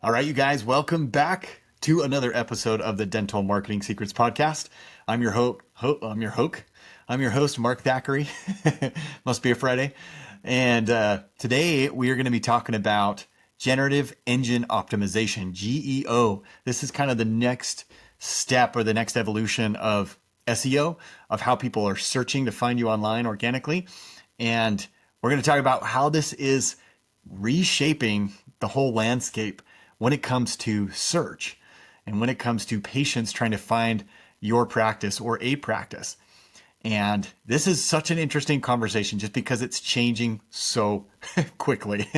All right, you guys, welcome back to another episode of the Dental Marketing Secrets Podcast. I'm your I'm your host, Mark Thackeray. Must be a Friday. And today we are going to be talking about Generative Engine Optimization, GEO. This is kind of the next step or the next evolution of SEO, of how people are searching to find you online organically. And we're going to talk about how this is reshaping the whole landscape when it comes to search and when it comes to patients trying to find your practice or a practice. And this is such an interesting conversation just because it's changing so quickly.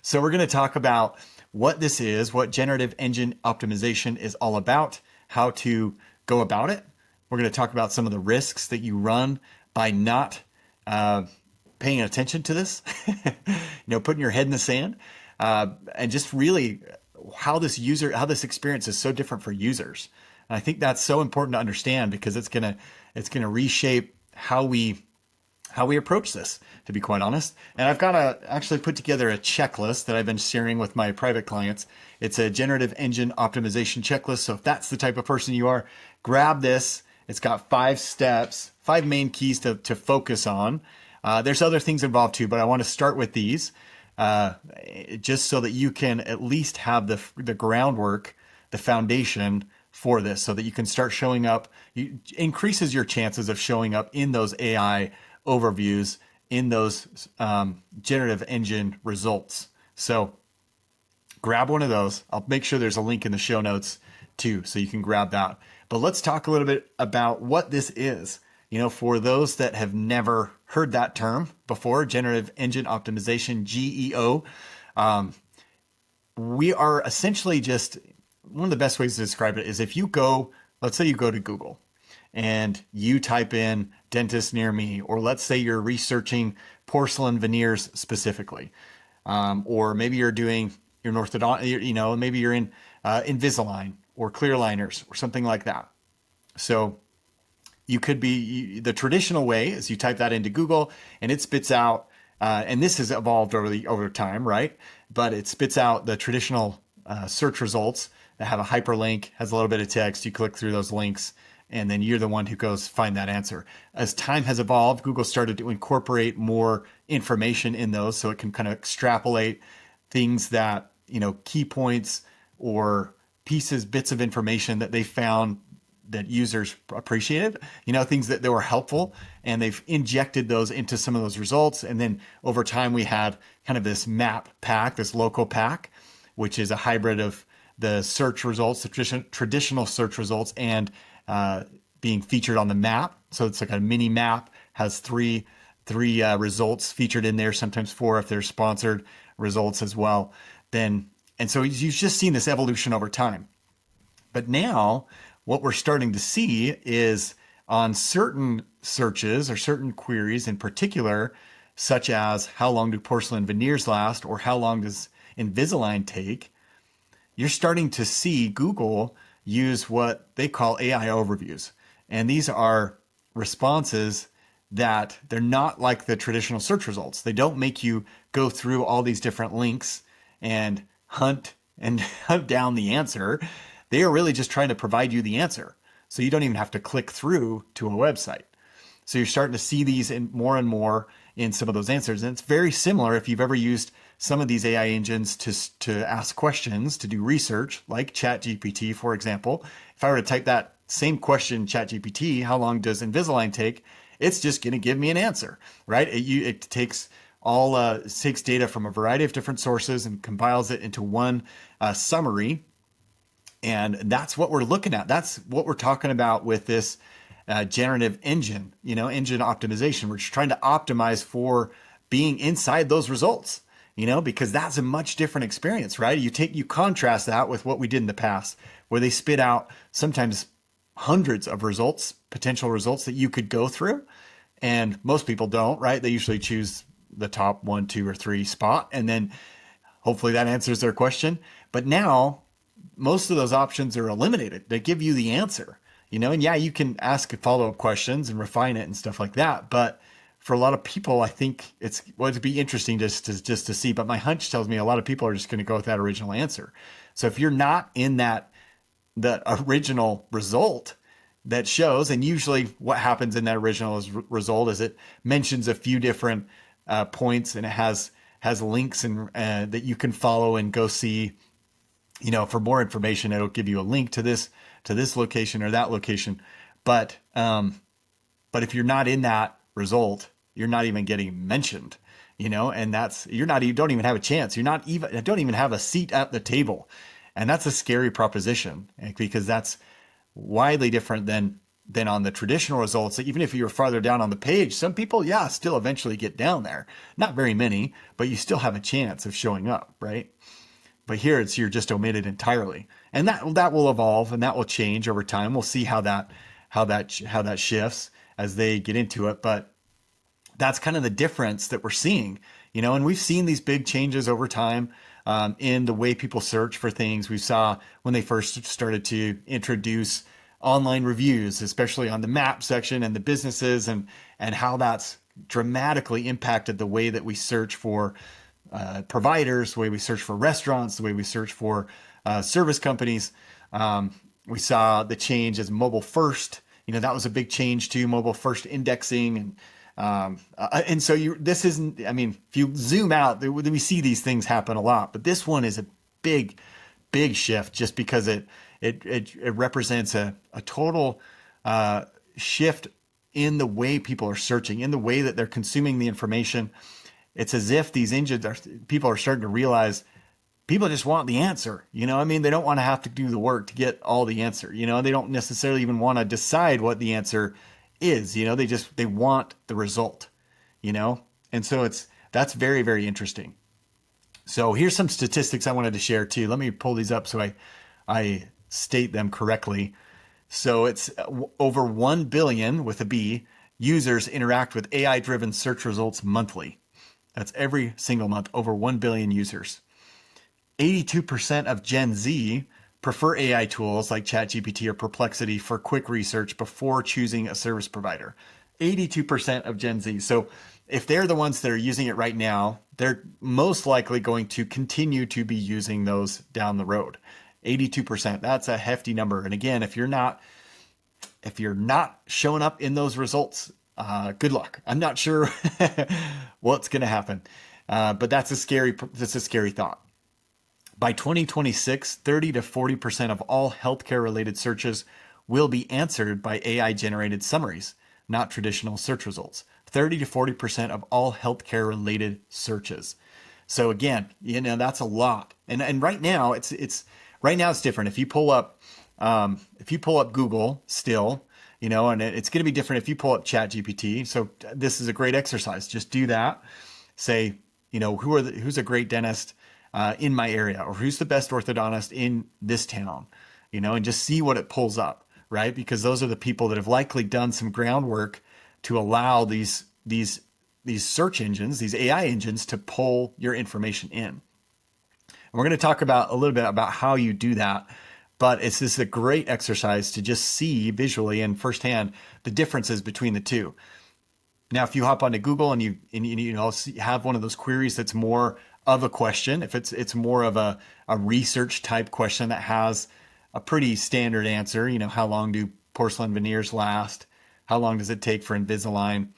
So we're going to talk about what this is, what generative engine optimization is all about, how to go about it. We're going to talk about some of the risks that you run by not paying attention to this, putting your head in the sand, and just really how this experience is so different for users. And I think that's so important to understand because it's gonna reshape how we approach this, to be quite honest. And I've actually put together a checklist that I've been sharing with my private clients. It's a generative engine optimization checklist. So if that's the type of person you are, grab this. It's got 5 steps, 5 main keys to focus on. There's other things involved too, but I want to start with these just so that you can at least have the groundwork, the foundation for this, so that you can start showing up. Increases your chances of showing up in those AI overviews, in those generative engine results. So grab one of those. I'll make sure there's a link in the show notes too, so you can grab that. But let's talk a little bit about what this is. For those that have never heard that term before, generative engine optimization, GEO, we are essentially just, one of the best ways to describe it is if you go, let's say you go to Google and you type in dentist near me, or let's say you're researching porcelain veneers specifically, or maybe you're doing your orthodont, maybe you're in Invisalign or clear liners or something like that. So you could be, the traditional way is you type that into Google and it spits out, and this has evolved over time, right? But it spits out the traditional search results that have a hyperlink, has a little bit of text. You click through those links, and then you're the one who goes find that answer. As time has evolved, Google started to incorporate more information in those, so it can kind of extrapolate things that, key points or bits of information that they found that users appreciated, things that were helpful, and they've injected those into some of those results. And then over time, we had kind of this map pack, this local pack, which is a hybrid of the search results, the traditional search results, and being featured on the map. So it's like a mini map, has three results featured in there, sometimes 4 if they're sponsored results as well. And so you've just seen this evolution over time. But now what we're starting to see is on certain searches or certain queries in particular, such as how long do porcelain veneers last, or how long does Invisalign take, you're starting to see Google use what they call AI overviews. And these are responses that they're not like the traditional search results. They don't make you go through all these different links and hunt down the answer. They are really just trying to provide you the answer. So you don't even have to click through to a website. So you're starting to see these in more and more in some of those answers. And it's very similar if you've ever used some of these AI engines to ask questions, to do research, like ChatGPT, for example. If I were to type that same question, ChatGPT, how long does Invisalign take? It's just going to give me an answer, right? It takes takes data from a variety of different sources and compiles it into one summary. And that's what we're looking at. That's what we're talking about with this generative engine, engine optimization. We're just trying to optimize for being inside those results, because that's a much different experience, right? You contrast that with what we did in the past, where they spit out sometimes hundreds of results, potential results that you could go through. And most people don't, right? They usually choose the top 1, 2, or 3 spot, and then hopefully that answers their question. But now most of those options are eliminated. They give you the answer, and yeah, you can ask follow-up questions and refine it and stuff like that. But for a lot of people, I think it'd be interesting just to see. But my hunch tells me a lot of people are just going to go with that original answer. So if you're not in the original result that shows, and usually what happens in that original result is it mentions a few different points, and it has links and that you can follow and go see. For more information, it'll give you a link to this location or that location. But if you're not in that result, you're not even getting mentioned, and you don't even have a chance. Don't even have a seat at the table. And that's a scary proposition, because that's widely different than on the traditional results. Even if you're farther down on the page, some people, still eventually get down there. Not very many, but you still have a chance of showing up, right? But here you're just omitted entirely, and that will evolve and that will change over time. We'll see how that shifts as they get into it. But that's kind of the difference that we're seeing, and we've seen these big changes over time in the way people search for things. We saw when they first started to introduce online reviews, especially on the map section and the businesses, and how that's dramatically impacted the way that we search for providers, the way we search for restaurants, the way we search for service companies. We saw the change as mobile first. That was a big change too, mobile first indexing. And so this isn't, if you zoom out, we see these things happen a lot, but this one is a big, big shift just because it represents a total shift in the way people are searching, in the way that they're consuming the information. It's as if these people are starting to realize people just want the answer. They don't want to have to do the work to get all the answer. They don't necessarily even want to decide what the answer is. They want the result. And so that's very, very interesting. So here's some statistics I wanted to share too. Let me pull these up so I state them correctly. So it's over 1 billion with a B users interact with AI-driven search results monthly. That's every single month, over 1 billion users. 82% of Gen Z prefer AI tools like ChatGPT or Perplexity for quick research before choosing a service provider. 82% of Gen Z. So if they're the ones that are using it right now, they're most likely going to continue to be using those down the road. 82%. That's a hefty number. And again, if you're not showing up in those results, good luck. I'm not sure what's going to happen, but that's a scary thought. By 2026, 30 to 40% of all healthcare related searches will be answered by AI generated summaries, not traditional search results. 30 to 40% of all healthcare related searches. So again, that's a lot. And right now it's different. If you pull up Google still, and it's going to be different if you pull up ChatGPT. So this is a great exercise. Just do that. Say, who's a great dentist in my area, or who's the best orthodontist in this town, and just see what it pulls up, right? Because those are the people that have likely done some groundwork to allow these search engines, these AI engines, to pull your information in. And we're going to talk a little bit about how you do that. But it's just a great exercise to just see visually and firsthand the differences between the two. Now, if you hop onto Google and you have one of those queries that's more of a question, if it's more of a research type question that has a pretty standard answer, how long do porcelain veneers last? How long does it take for Invisalign?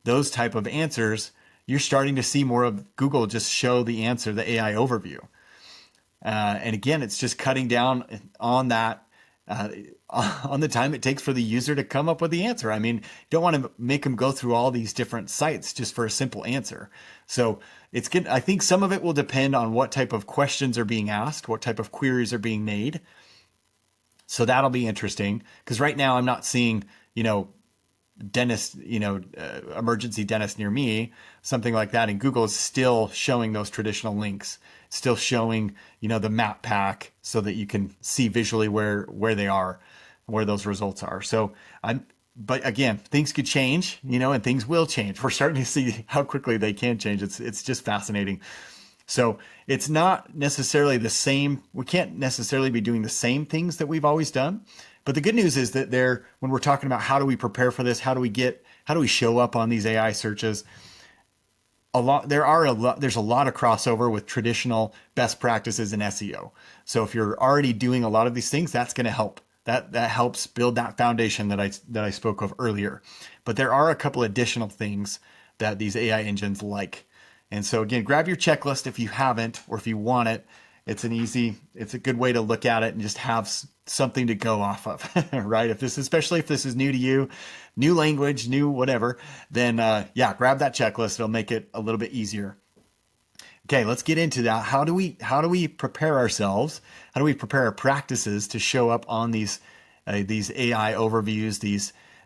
Those type of answers, you're starting to see more of Google just show the answer, the AI overview. And again, it's just cutting down on that, on the time it takes for the user to come up with the answer. You don't want to make them go through all these different sites just for a simple answer. So it's good. I think some of it will depend on what type of questions are being asked, what type of queries are being made. So that'll be interesting, because right now I'm not seeing, dentist, emergency dentist near me, something like that. And Google is still showing those traditional links, still showing, the map pack so that you can see visually where they are, where those results are. So but again, things could change, and things will change. We're starting to see how quickly they can change. It's just fascinating. So it's not necessarily the same. We can't necessarily be doing the same things that we've always done, But the good news is that when we're talking about how do we prepare for this, how do we show up on these AI searches, there's a lot of crossover with traditional best practices in SEO. So if you're already doing a lot of these things, that's going to help. That helps build that foundation that I spoke of earlier. But there are a couple additional things that these AI engines like. And so again, grab your checklist if you haven't, or if you want it. It's a good way to look at it and just have something to go off of, right? Especially if this is new to you, new language, new whatever, then grab that checklist. It'll make it a little bit easier. Okay, let's get into that. How do we prepare ourselves? How do we prepare our practices to show up on these AI overviews,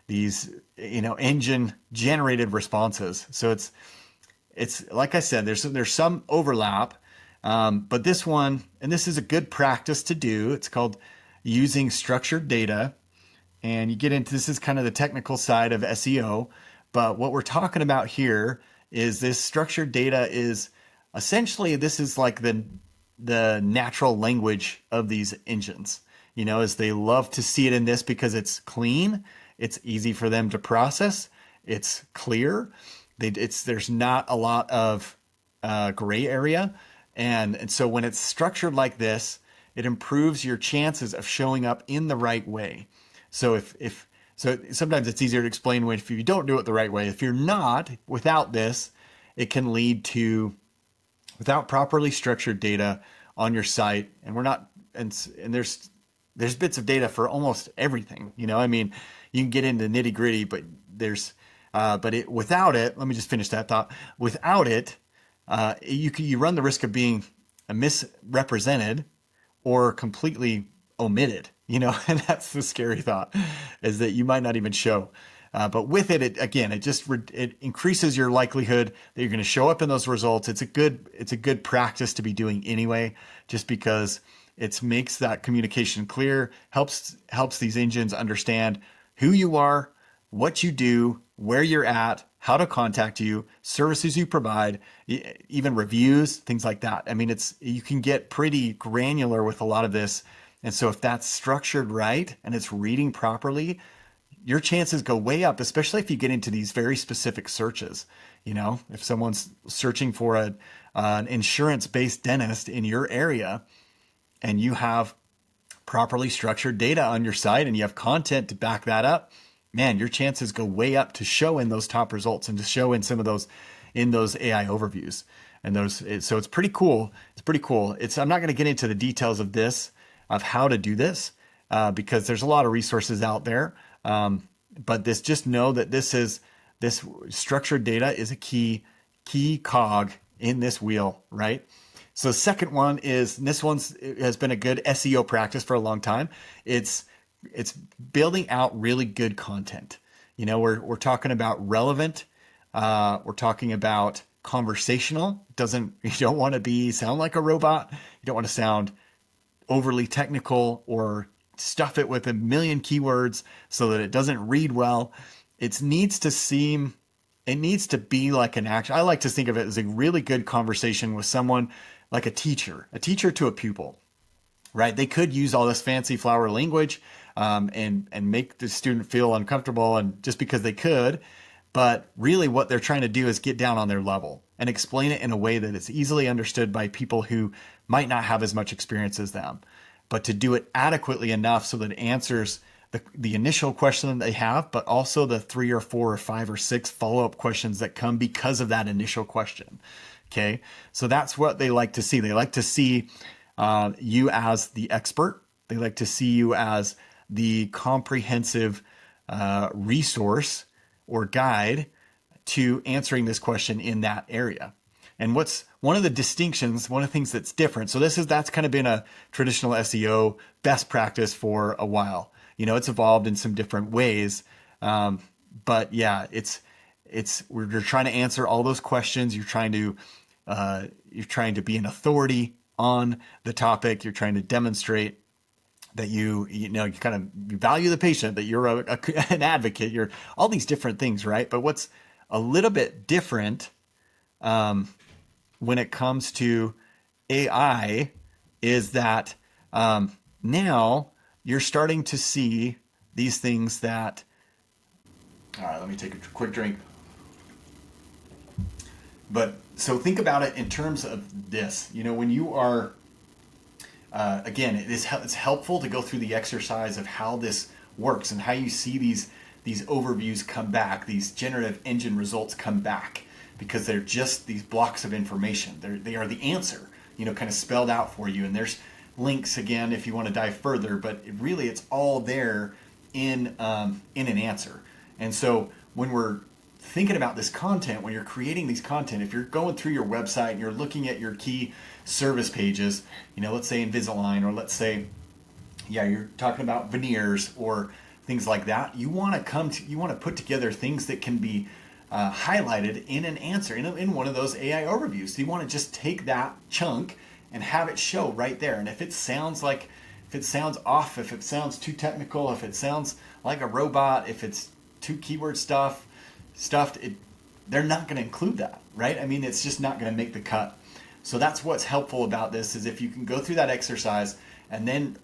these engine generated responses? So it's like I said, there's some overlap, but this one, and this is a good practice to do. It's called using structured data, and you get into this is kind of the technical side of SEO. But what we're talking about here is this structured data is essentially this is like the natural language of these engines. As they love to see it in this because it's clean, it's easy for them to process, it's clear. There's not a lot of gray area, and so when it's structured like this, it improves your chances of showing up in the right way. So so sometimes it's easier to explain if you don't do it the right way. If you're not, without this, it can lead to, without properly structured data on your site, and there's bits of data for almost everything. You can get into nitty gritty, but without it, let me just finish that thought. Without it, you run the risk of being misrepresented or completely omitted, and that's the scary thought, is that you might not even show. But with it increases your likelihood that you're going to show up in those results. It's a good practice to be doing anyway, just because it makes that communication clear, helps these engines understand who you are, what you do, where you're at, how to contact you, services you provide, even reviews, things like that. You can get pretty granular with a lot of this. And so if that's structured right and it's reading properly, your chances go way up, especially if you get into these very specific searches. If someone's searching for an insurance-based dentist in your area and you have properly structured data on your site and you have content to back that up, man, your chances go way up to show in those top results and to show in some of those AI overviews. And so it's pretty cool. I'm not going to get into the details of how to do this, because there's a lot of resources out there. But just know that this structured data is a key cog in this wheel, right? So the second one is, and this has been a good SEO practice for a long time. It's building out really good content. We're talking about relevant. We're talking about conversational. You don't want to sound like a robot. You don't want to sound overly technical or stuff it with a million keywords so that it doesn't read well. It needs to be like an action. I like to think of it as a really good conversation with someone, like a teacher to a pupil, right? They could use all this fancy flowery language and make the student feel uncomfortable, and just because they could, but really what they're trying to do is get down on their level and explain it in a way that it's easily understood by people who might not have as much experience as them, but to do it adequately enough so that it answers the initial question that they have, but also the 3 or 4 or 5 or 6 follow-up questions that come because of that initial question. Okay. So that's what they like to see. They like to see you as the expert. They like to see you as the comprehensive resource or guide to answering this question in that area. And what's one of the distinctions, one of the things that's different. So that's kind of been a traditional SEO best practice for a while. It's evolved in some different ways. But yeah, you're trying to answer all those questions. You're trying to be an authority on the topic. You're trying to demonstrate that you value the patient, that you're an advocate. You're all these different things, right? But what's a little bit different when it comes to AI is that now you're starting to see these things that, all right, let me take a quick drink. But so think about it in terms of this. When you are, again, it's helpful to go through the exercise of how this works and how you see these overviews come back, these generative engine results come back, because they're just these blocks of information. They are the answer, kind of spelled out for you. And there's links again if you want to dive further, but it's all there in an answer. And so when we're thinking about this content, when you're creating these content, if you're going through your website and you're looking at your key service pages, let's say Invisalign, or let's say, you're talking about veneers or things like that, you want to put together things that can be highlighted in an answer, in one of those AI overviews. So you want to just take that chunk and have it show right there. And if it sounds off, if it sounds too technical, if it sounds like a robot, if it's too keyword stuffed, they're not going to include that, right? It's just not going to make the cut. So that's what's helpful about this, is if you can go through that exercise and then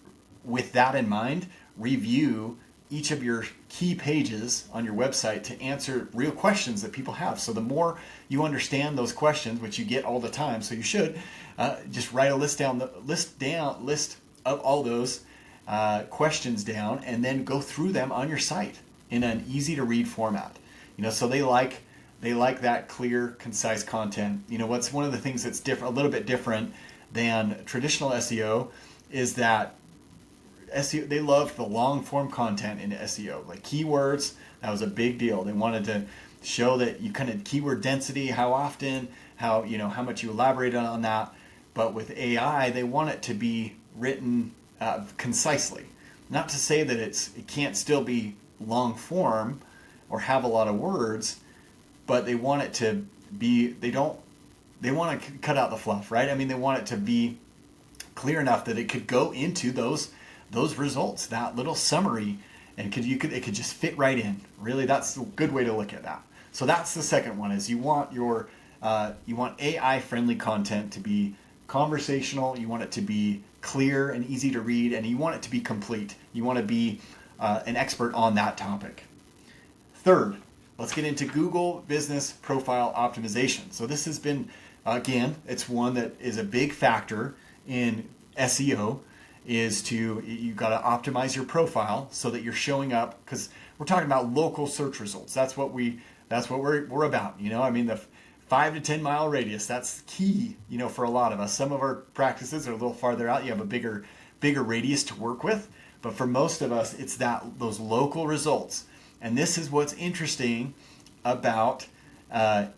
with that in mind, review each of your key pages on your website to answer real questions that people have. So the more you understand those questions, which you get all the time, so you should just write a list of all those questions down, and then go through them on your site in an easy to read format. So they like that clear, concise content. What's one of the things that's a little bit different than traditional SEO is that SEO, they loved the long form content in SEO, like keywords. That was a big deal. They wanted to show that you kind of keyword density, how often, how much you elaborated on that. But with AI, they want it to be written concisely. Not to say that it can't still be long form or have a lot of words, but they want it to be, they want to cut out the fluff, right? They want it to be clear enough that it could go into those results, that little summary, and it could just fit right in. Really, that's a good way to look at that. So that's the second one, is you want AI friendly content to be conversational. You want it to be clear and easy to read, and you want it to be complete. You want to be an expert on that topic. Third, let's get into Google Business Profile Optimization. So this has been, again, it's one that is a big factor in SEO, is you got to optimize your profile so that you're showing up, because we're talking about local search results. That's what we're about. The 5 to 10 mile radius, that's key, for a lot of us. Some of our practices are a little farther out. You have a bigger radius to work with. But for most of us, it's those local results. And this is what's interesting about the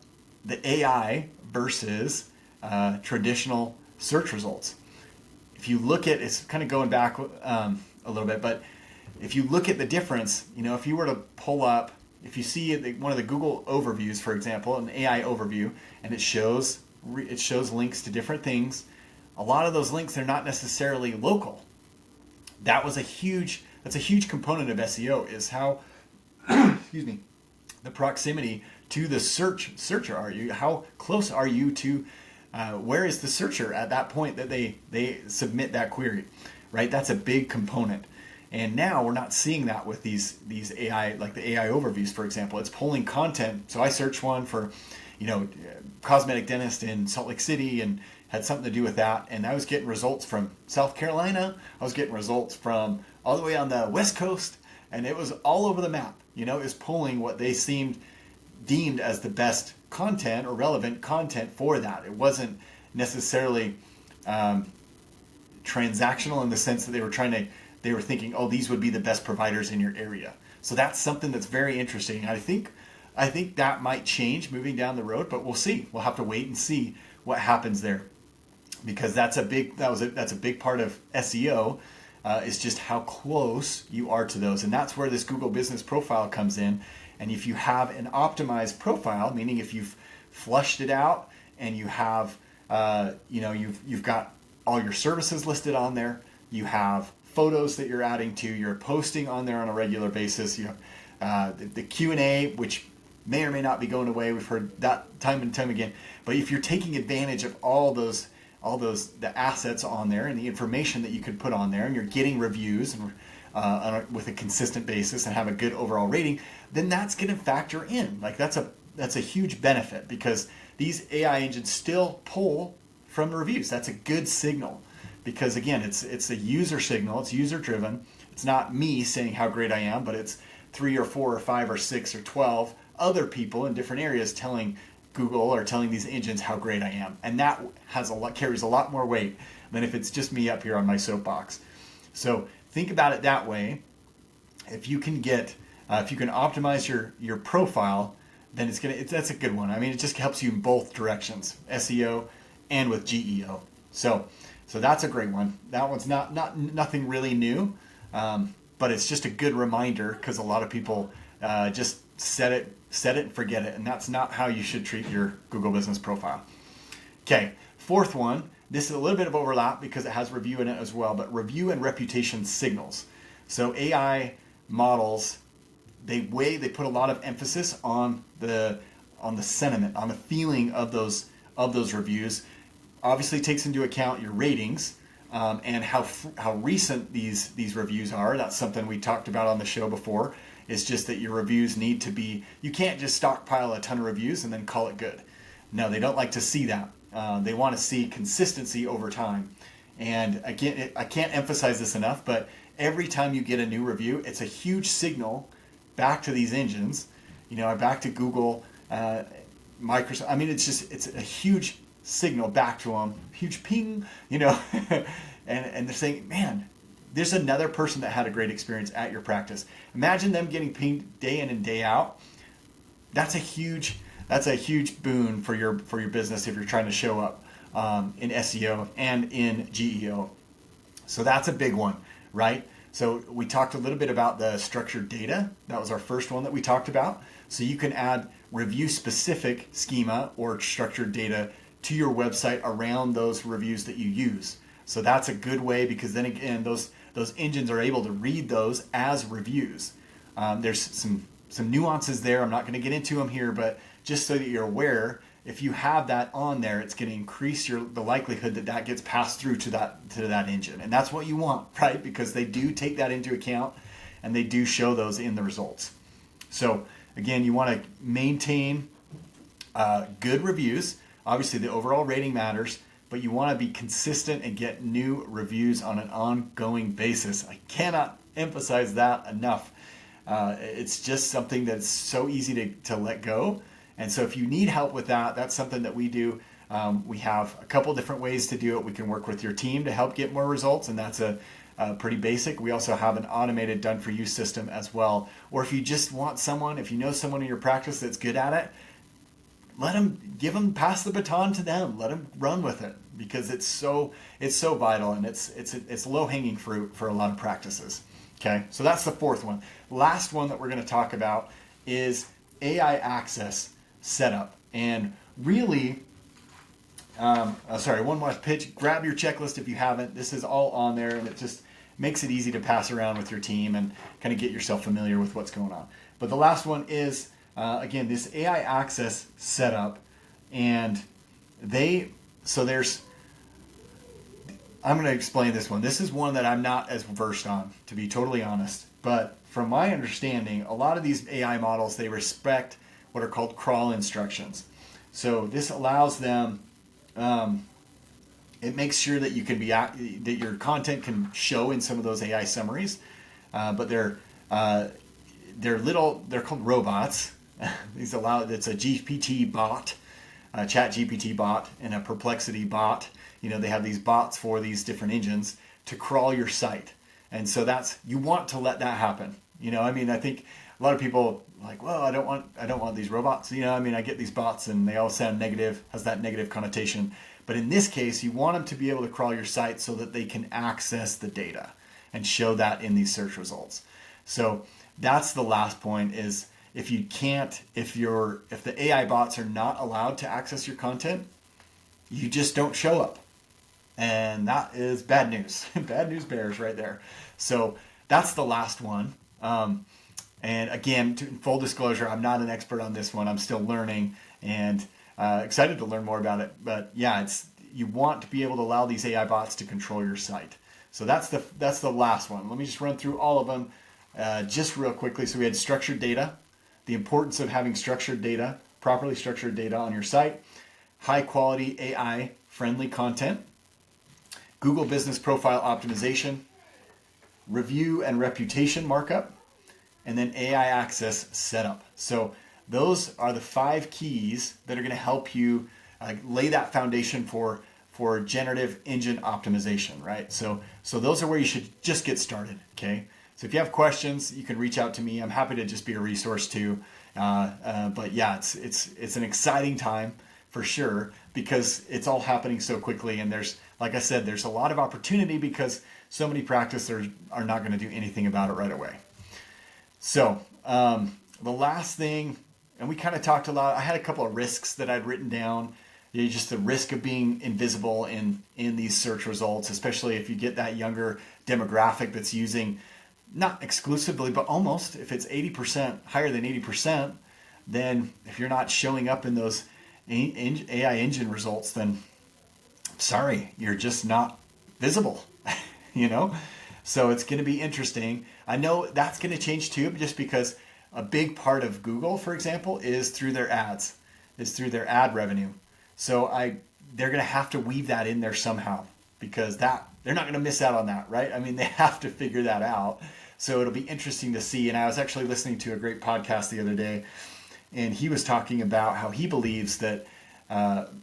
AI versus traditional search results. If you look at, it's kind of going back a little bit, but if you look at the difference, if you were to pull up, if you see one of the Google overviews, for example, an AI overview, and it shows links to different things, a lot of those links are not necessarily local. That's a huge component of SEO, is how, excuse me, the proximity to the searcher are you? How close are you to where is the searcher at that point that they submit that query, right? That's a big component. And now we're not seeing that with these AI, like the AI overviews, for example. It's pulling content. So I searched one for, cosmetic dentist in Salt Lake City, and had something to do with that. And I was getting results from South Carolina. I was getting results from all the way on the West Coast, and it was all over the map. It was pulling what they deemed as the best content or relevant content for that. It wasn't necessarily transactional in the sense that they were thinking, oh, these would be the best providers in your area. So that's something that's very interesting. I think that might change moving down the road, but we'll see. We'll have to wait and see what happens there, because that's a big part of SEO, is just how close you are to those. And that's where this Google Business Profile comes in. And if you have an optimized profile, meaning if you've flushed it out and you have, you've got all your services listed on there, you have photos that you're adding to, you're posting on there on a regular basis, you have the Q&A, which may or may not be going away. We've heard that time and time again. But if you're taking advantage of all the assets on there and the information that you could put on there, and you're getting reviews, and with a consistent basis and have a good overall rating, then that's going to factor in. Like that's a huge benefit because these AI engines still pull from the reviews. That's a good signal because again, it's a user signal. It's user driven. It's not me saying how great I am, but it's 3 or 4 or 5 or 6 or 12 other people in different areas telling Google or telling these engines how great I am, and that carries a lot more weight than if it's just me up here on my soapbox. So think about it that way. If you can optimize your profile, then that's a good one. I mean, it just helps you in both directions, SEO and with GEO. So that's a great one. That one's nothing really new, but it's just a good reminder because a lot of people just set it and forget it, and that's not how you should treat your Google Business Profile. Okay, fourth one. This is a little bit of overlap because it has review in it as well, but review and reputation signals. So AI models, they put a lot of emphasis on the sentiment, on the feeling of those reviews. Obviously takes into account your ratings and how recent these reviews are. That's something we talked about on the show before. It's just that your reviews need to be, you can't just stockpile a ton of reviews and then call it good. No, they don't like to see that. They want to see consistency over time. And again, I can't emphasize this enough, but every time you get a new review, it's a huge signal back to these engines, back to Google, Microsoft. I mean, it's a huge signal back to them, huge ping, and they're saying, man, there's another person that had a great experience at your practice. Imagine them getting pinged day in and day out. That's a huge boon for your business if you're trying to show up in SEO and in GEO. So that's a big one, right? So we talked a little bit about the structured data. That was our first one that we talked about. So you can add review-specific schema or structured data to your website around those reviews that you use. So that's a good way because then again, those engines are able to read those as reviews. There's some nuances there. I'm not going to get into them here, but just so that you're aware, if you have that on there, it's going to increase the likelihood that gets passed through to that engine. And that's what you want, right? Because they do take that into account and they do show those in the results. So again, you want to maintain good reviews. Obviously, the overall rating matters, but you want to be consistent and get new reviews on an ongoing basis. I cannot emphasize that enough. It's just something that's so easy to let go. And so if you need help with that, that's something that we do. We have a couple different ways to do it. We can work with your team to help get more results, and that's a pretty basic. We also have an automated done-for-you system as well. Or if you just want someone, if you know someone in your practice that's good at it, pass the baton to them. Let them run with it because it's so vital, and it's low-hanging fruit for a lot of practices. Okay, so that's the fourth one. Last one that we're going to talk about is AI access setup. And really, one more pitch. Grab your checklist if you haven't. This is all on there, and it just makes it easy to pass around with your team and kind of get yourself familiar with what's going on. But the last one is, again, this AI access setup. And I'm going to explain this one. This is one that I'm not as versed on, to be totally honest. But from my understanding, a lot of these AI models, they respect what are called crawl instructions. So this allows them, it makes sure that you can that your content can show in some of those AI summaries, but they're called robots. It's a GPT bot, a chat GPT bot, and a perplexity bot. They have these bots for these different engines to crawl your site. And so you want to let that happen. I think a lot of people like, well, I don't want these robots. I get these bots and they all sound negative, has that negative connotation. But in this case, you want them to be able to crawl your site so that they can access the data and show that in these search results. So that's the last point is if the AI bots are not allowed to access your content, you just don't show up. And that is bad news. Bad news bears right there. So that's the last one. And again, full disclosure, I'm not an expert on this one. I'm still learning and excited to learn more about it. But yeah, you want to be able to allow these AI bots to control your site. So that's the last one. Let me just run through all of them just real quickly. So we had structured data, the importance of having structured data, properly structured data on your site, high quality AI friendly content, Google Business Profile Optimization, review and reputation markup, and then AI access setup. So those are the 5 keys that are going to help you lay that foundation for generative engine optimization, right? So those are where you should just get started, okay? So if you have questions, you can reach out to me. I'm happy to just be a resource too. But yeah, it's an exciting time for sure because it's all happening so quickly. And there's, like I said, there's a lot of opportunity because so many practitioners are not going to do anything about it right away. So the last thing, and we kind of talked a lot, I had a couple of risks that I'd written down. Just the risk of being invisible in these search results, especially if you get that younger demographic that's using, not exclusively, but almost, if it's 80%, higher than 80%, then if you're not showing up in those AI engine results, then sorry, you're just not visible, you know? So it's going to be interesting. I know that's going to change too, just because a big part of Google, for example, is through their ads, is through their ad revenue. So they're going to have to weave that in there somehow because they're not going to miss out on that, right? I mean, they have to figure that out. So it'll be interesting to see. And I was actually listening to a great podcast the other day, and he was talking about how he believes that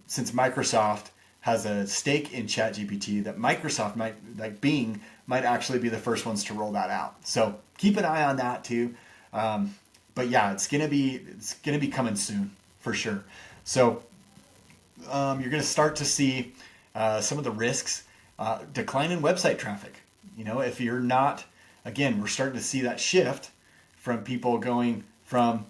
since Microsoft has a stake in ChatGPT, that Microsoft might, like Bing, might actually be the first ones to roll that out. So keep an eye on that too. But yeah, it's gonna be coming soon for sure. So you're going to start to see some of the risks, decline in website traffic. You know, if you're not, again, we're starting to see that shift from people going from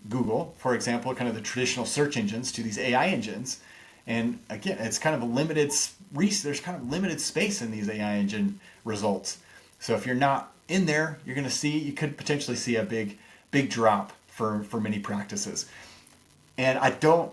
Google, for example, kind of the traditional search engines to these AI engines. And again, it's kind of a limited, there's kind of limited space in these AI engine results. So if you're not in there, you could potentially see a big drop for many practices. And I don't,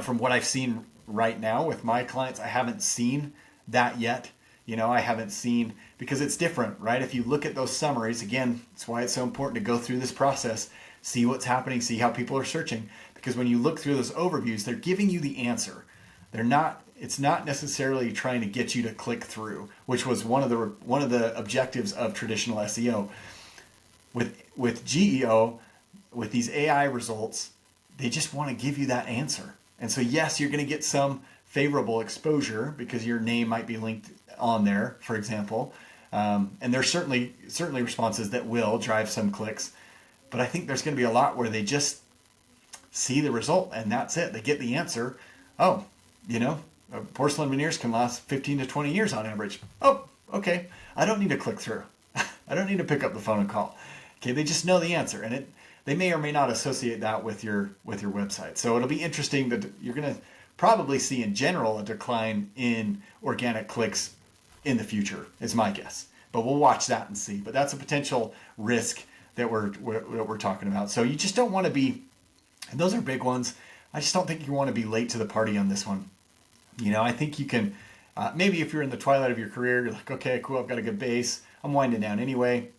from what I've seen right now with my clients, I haven't seen that yet. I haven't seen, because it's different, right? If you look at those summaries, again, that's why it's so important to go through this process, see what's happening, see how people are searching. Because when you look through those overviews, they're giving you the answer. It's not necessarily trying to get you to click through, which was one of the objectives of traditional SEO. With GEO, with these AI results, they just want to give you that answer. And so yes, you're going to get some favorable exposure because your name might be linked on there, for example. And there's certainly responses that will drive some clicks. But I think there's going to be a lot where they just see the result and that's it. They get the answer. Oh, porcelain veneers can last 15 to 20 years on average. Oh, okay. I don't need to click through. I don't need to pick up the phone and call. Okay, they just know the answer, and they may or may not associate that with your website. So it'll be interesting that you're going to probably see in general a decline in organic clicks in the future, is my guess. But we'll watch that and see. But that's a potential risk that we're talking about. So you just don't want to be, and those are big ones. I just don't think you want to be late to the party on this one. I think you can, maybe if you're in the twilight of your career, you're like, okay, cool, I've got a good base, I'm winding down anyway.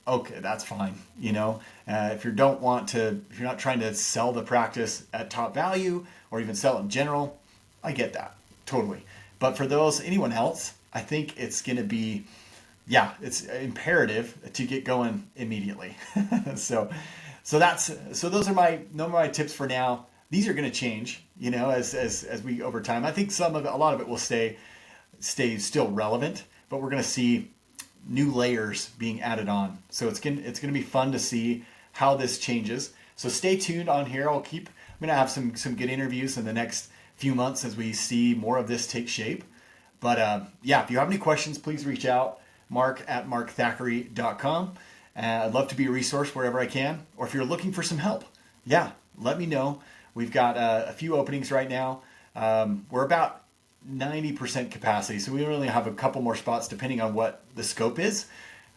Okay, that's fine. If you're not trying to sell the practice at top value or even sell it in general, I get that totally. But for anyone else, I think it's going to be, it's imperative to get going immediately. So those are my tips for now. These are going to change, as we over time. I think a lot of it will stay still relevant, but we're going to see new layers being added on. So it's going to be fun to see how this changes. So stay tuned on here. I'm going to have some good interviews in the next few months as we see more of this take shape. But if you have any questions, please reach out, mark@markthackeray.com. I'd love to be a resource wherever I can. Or if you're looking for some help, let me know. We've got a few openings right now. We're about 90% capacity, so we only have a couple more spots depending on what the scope is.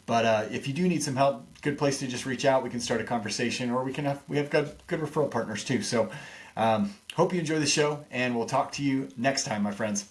But if you do need some help, good place to just reach out. We can start a conversation, or we have good referral partners too. So hope you enjoy the show, and we'll talk to you next time, my friends.